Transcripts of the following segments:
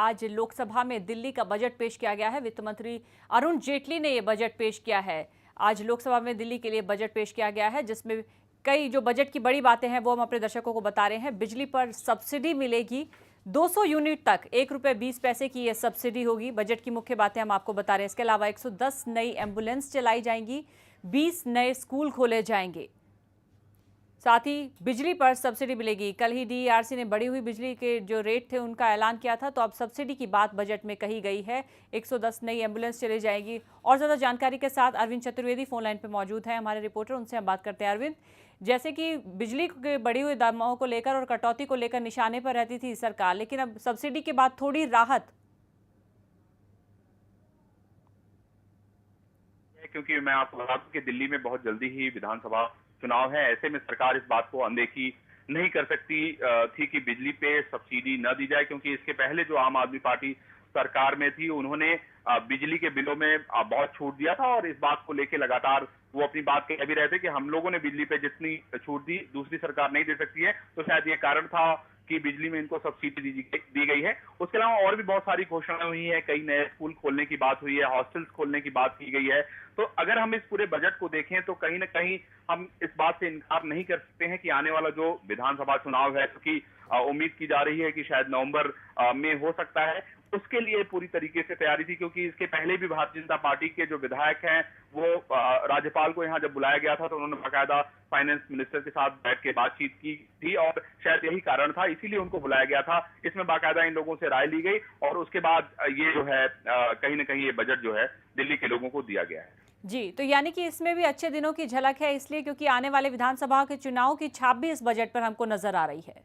आज लोकसभा में दिल्ली का बजट पेश किया गया है। वित्त मंत्री अरुण जेटली ने यह बजट पेश किया है। आज लोकसभा में दिल्ली के लिए बजट पेश किया गया है, जिसमें कई जो बजट की बड़ी बातें हैं वो हम अपने दर्शकों को बता रहे हैं। बिजली पर सब्सिडी मिलेगी 200 यूनिट तक, ₹1.20 की यह सब्सिडी होगी। बजट की मुख्य बातें हम आपको बता रहे हैं। इसके अलावा 110 नई एम्बुलेंस चलाई जाएंगी, 20 नए स्कूल खोले जाएंगे। साथ ही बिजली पर सब्सिडी मिलेगी। कल ही डीईआरसी ने बढ़ी हुई बिजली के जो रेट थे उनका ऐलान किया था, तो अब सब्सिडी की बात बजट में कही गई है। 110 नई एम्बुलेंस चली जाएगी। और ज्यादा जानकारी के साथ अरविंद चतुर्वेदी फोन लाइन पे मौजूद हैं, हमारे रिपोर्टर, उनसे हम बात करते हैं। अरविंद, जैसे कि बिजली के बढ़ी हुई दामों को लेकर और कटौती को लेकर निशाने पर रहती थी सरकार, लेकिन अब सब्सिडी के बाद थोड़ी राहत, क्योंकि मैं आपको बता दूं कि दिल्ली में बहुत जल्दी ही विधानसभा चुनाव है। ऐसे में सरकार इस बात को अनदेखी नहीं कर सकती थी कि बिजली पे सब्सिडी न दी जाए, क्योंकि इसके पहले जो आम आदमी पार्टी सरकार में थी उन्होंने बिजली के बिलों में बहुत छूट दिया था और इस बात को लेकर लगातार वो अपनी बात कह भी रहे थे कि हम लोगों ने बिजली पे जितनी छूट दी दूसरी सरकार नहीं दे सकती है। तो शायद ये कारण था कि बिजली में इनको सब्सिडी दी गई है। उसके अलावा और भी बहुत सारी घोषणाएं हुई है, कई नए स्कूल खोलने की बात हुई है, हॉस्टल्स खोलने की बात की गई है। तो अगर हम इस पूरे बजट को देखें तो कहीं ना कहीं हम इस बात से इनकार नहीं कर सकते हैं कि आने वाला जो विधानसभा चुनाव है, क्योंकि उम्मीद की जा रही है कि शायद नवंबर में हो सकता है, उसके लिए पूरी तरीके से तैयारी थी। क्योंकि इसके पहले भी भारतीय जनता पार्टी के जो विधायक हैं वो राज्यपाल को यहाँ जब बुलाया गया था तो उन्होंने बाकायदा फाइनेंस मिनिस्टर के साथ बैठ के बातचीत की थी और शायद यही कारण था, इसीलिए उनको बुलाया गया था। इसमें बाकायदा इन लोगों से राय ली गई और उसके बाद ये जो है कहीं ना कहीं ये बजट जो है दिल्ली के लोगों को दिया गया है। जी, तो यानी कि इसमें भी अच्छे दिनों की झलक है, इसलिए क्योंकि आने वाले विधानसभा के चुनाव की छाप भी इस बजट पर हमको नजर आ रही है।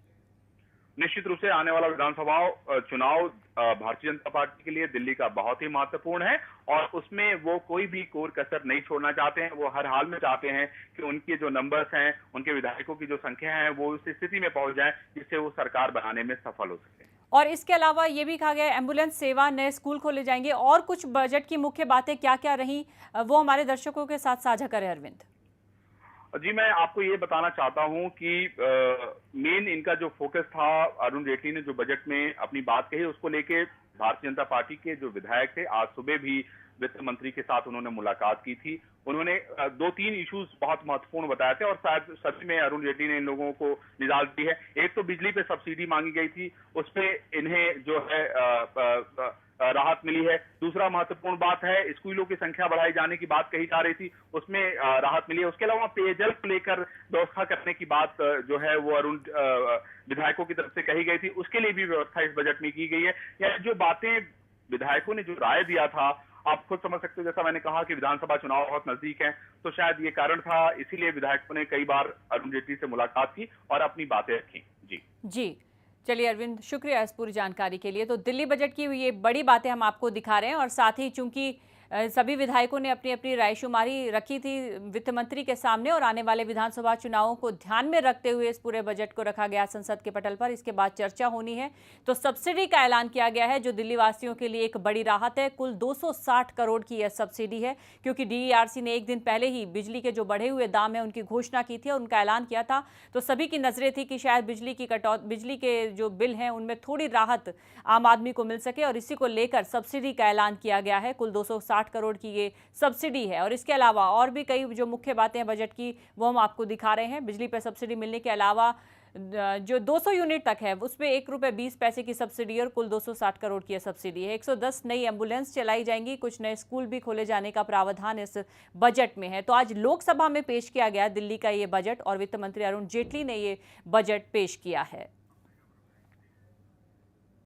निश्चित रूप से आने वाला विधानसभा चुनाव भारतीय जनता पार्टी के लिए दिल्ली का बहुत ही महत्वपूर्ण है और उसमें वो कोई भी कोर कसर नहीं छोड़ना चाहते हैं। वो हर हाल में चाहते हैं कि उनके जो नंबर्स हैं, उनके विधायकों की जो संख्या है, वो उस स्थिति में पहुंच जाए जिससे वो सरकार बनाने में सफल हो सके। और इसके अलावा ये भी कहा गया एम्बुलेंस सेवा, नए स्कूल खोले जाएंगे। और कुछ बजट की मुख्य बातें क्या क्या रही, वो हमारे दर्शकों के साथ साझा करें अरविंद। जी, मैं आपको ये बताना चाहता हूं कि मेन इनका जो फोकस था, अरुण जेटली ने जो बजट में अपनी बात कही उसको लेके भारतीय जनता पार्टी के जो विधायक थे आज सुबह भी वित्त मंत्री के साथ उन्होंने मुलाकात की थी। उन्होंने 2-3 इश्यूज बहुत महत्वपूर्ण बताए थे और शायद सभी में अरुण जेटली ने इन लोगों को निजात दी है। एक तो बिजली पे सब्सिडी मांगी गई थी, उस पे इन्हें जो है राहत मिली है। दूसरा महत्वपूर्ण बात है, स्कूलों की संख्या बढ़ाई जाने की बात कही जा रही थी, उसमें राहत मिली है। उसके अलावा पेयजल को लेकर व्यवस्था करने की बात जो है वो अरुण विधायकों की तरफ से कही गई थी, उसके लिए भी व्यवस्था इस बजट में की गई है। या जो बातें विधायकों ने जो राय दिया था, आप खुद समझ सकते हो, जैसा मैंने कहा कि विधानसभा चुनाव बहुत नजदीक है, तो शायद ये कारण था, इसीलिए विधायकों ने कई बार अरुण जेटली से मुलाकात की और अपनी बातें रखी। जी, चलिए अरविंद, शुक्रिया इस पूरी जानकारी के लिए। तो दिल्ली बजट की ये बड़ी बातें हम आपको दिखा रहे हैं और साथ ही चूंकि सभी विधायकों ने अपनी अपनी रायशुमारी रखी थी वित्त मंत्री के सामने और आने वाले विधानसभा चुनावों को ध्यान में रखते हुए इस पूरे बजट को रखा गया संसद के पटल पर। इसके बाद चर्चा होनी है। तो सब्सिडी का ऐलान किया गया है, जो दिल्ली वासियों के लिए एक बड़ी राहत है। कुल 260 करोड़ की यह सब्सिडी है, क्योंकि डीईआरसी ने एक दिन पहले ही बिजली के जो बढ़े हुए दाम है उनकी घोषणा की थी और उनका ऐलान किया था। तो सभी की नजरें थी कि शायद बिजली के जो बिल हैं उनमें थोड़ी राहत आम आदमी को मिल सके और इसी को लेकर सब्सिडी का ऐलान किया गया है। कुल 260 करोड़ की ये सब्सिडी है। और इसके अलावा और भी कई जो मुख्य बातें हैं बजट की वो हम आपको दिखा रहे हैं। बिजली पर सब्सिडी मिलने के अलावा जो 200 यूनिट तक है उसमें ₹1.20 की सब्सिडी और कुल 260 करोड़ की सब्सिडी है। 110 नई एम्बुलेंस चलाई जाएंगी, कुछ नए स्कूल भी खोले जाने का प्रावधान इस बजट में है। तो आज लोकसभा में पेश किया गया दिल्ली का ये बजट और वित्त मंत्री अरुण जेटली ने ये बजट पेश किया है।